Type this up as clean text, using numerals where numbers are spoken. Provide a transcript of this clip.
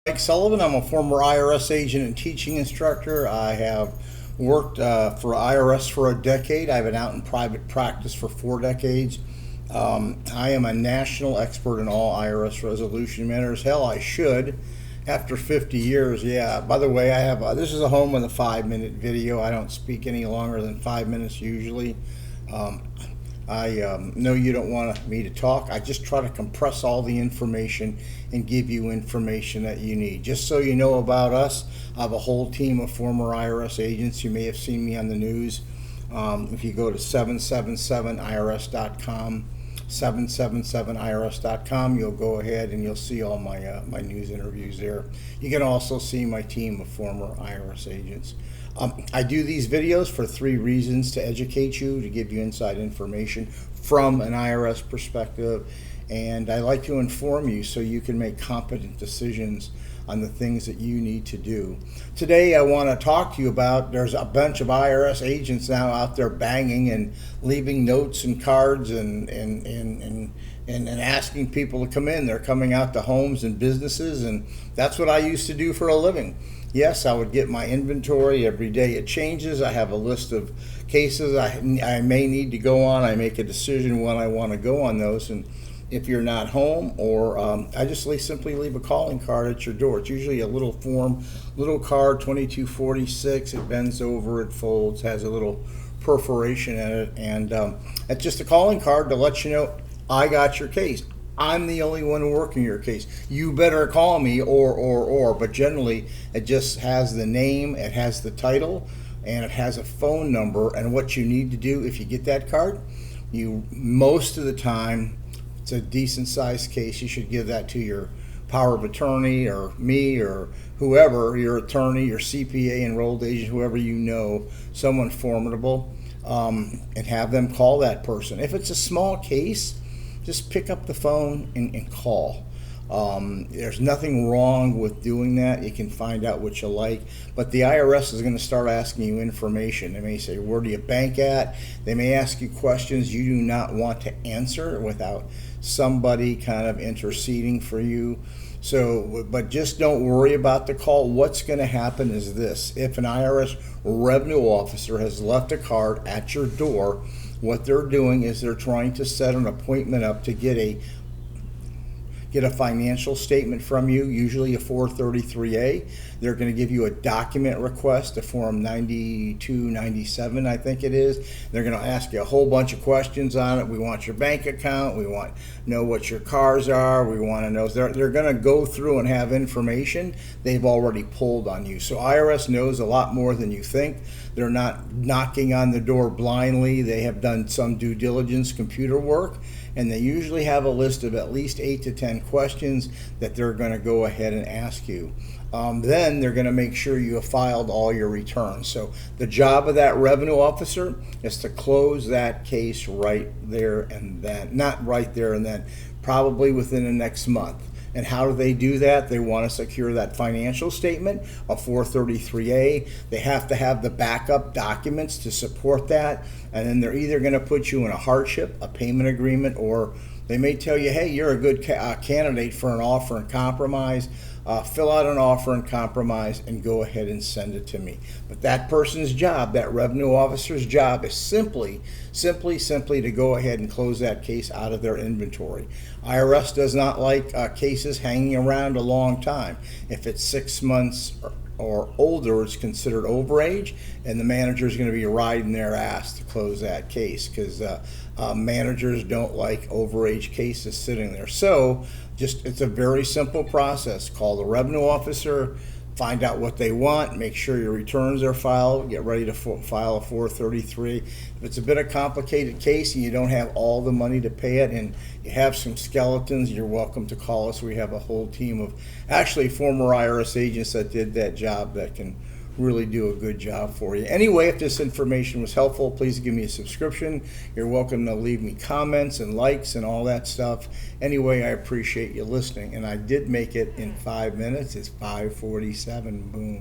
Mike Sullivan. I'm a former IRS agent and teaching instructor. I have worked for IRS for a decade. I've been out in private practice for 4 decades. I am a national expert in all IRS resolution matters. Hell, I should. After 50 years, yeah. By the way, I have this is a home with a 5-minute video. I don't speak any longer than 5 minutes usually. Um, I know you don't want me to talk. I just try to compress all the information and give you information that you need. Just so you know about us, I have a whole team of former IRS agents. You may have seen me on the news. If you go to 777irs.com, 777irs.com, you'll go ahead and you'll see all my news interviews there. You can also see my team of former IRS agents. I do these videos for 3 reasons: to educate you, to give you inside information from an IRS perspective, and I like to inform you so you can make competent decisions on the things that you need to do. Today I want to talk to you about, there's a bunch of IRS agents now out there banging and leaving notes and cards and asking people to come in. They're coming out to homes and businesses, and that's what I used to do for a living. Yes, I would get my inventory every day. It changes. I have a list of cases I may need to go on. I make a decision when I want to go on those. And if you're not home, or I just simply leave a calling card at your door. It's usually a little form, little card, 2246. It bends over, it folds, has a little perforation in it. And it's just a calling card to let you know I got your case. I'm the only one working your case. You better call me, or. But generally, it just has the name, it has the title, and it has a phone number. And what you need to do if you get that card, most of the time, it's a decent sized case, you should give that to your power of attorney, or me, or whoever, your attorney, your CPA, enrolled agent, whoever you know, someone formidable, and have them call that person. If it's a small case, just pick up the phone and call. There's nothing wrong with doing that. You can find out what you like, but the IRS is going to start asking you information. They may say, where do you bank at? They may ask you questions you do not want to answer without somebody kind of interceding for you. So, but just don't worry about the call. What's going to happen is this: if an IRS revenue officer has left a card at your door, what they're doing is they're trying to set an appointment up to get a financial statement from you, usually a 433A. They're going to give you a document request, a Form 9297, I think it is. They're going to ask you a whole bunch of questions on it. We want your bank account. We want to know what your cars are. We want to know. They're going to go through and have information they've already pulled on you. So IRS knows a lot more than you think. They're not knocking on the door blindly. They have done some due diligence computer work, and they usually have a list of at least 8 to 10 questions that they're going to go ahead and ask you. Then they're going to make sure you have filed all your returns. So the job of that revenue officer is to close that case right there and then. Not right there and then, probably within the next month. And how do they do that? They want to secure that financial statement, a 433A. They have to have the backup documents to support that. And then they're either going to put you in a hardship, a payment agreement, or they may tell you, hey, you're a good candidate for an offer and compromise. Fill out an offer and compromise and go ahead and send it to me. But that person's job, that revenue officer's job, is simply to go ahead and close that case out of their inventory. IRS does not like cases hanging around a long time. If it's 6 months or older, it's considered overage, and the manager is going to be riding their ass to close that case, because managers don't like overage cases sitting there. So it's a very simple process. Call the revenue officer, find out what they want, make sure your returns are filed, get ready to file a 433. If it's a bit of a complicated case and you don't have all the money to pay it and you have some skeletons, you're welcome to call us. We have a whole team of actually former IRS agents that did that job that can really do a good job for you. Anyway, if this information was helpful, please give me a subscription. You're welcome to leave me comments and likes and all that stuff. Anyway, I appreciate you listening, and I did make it in 5 minutes. It's 5:47. Boom.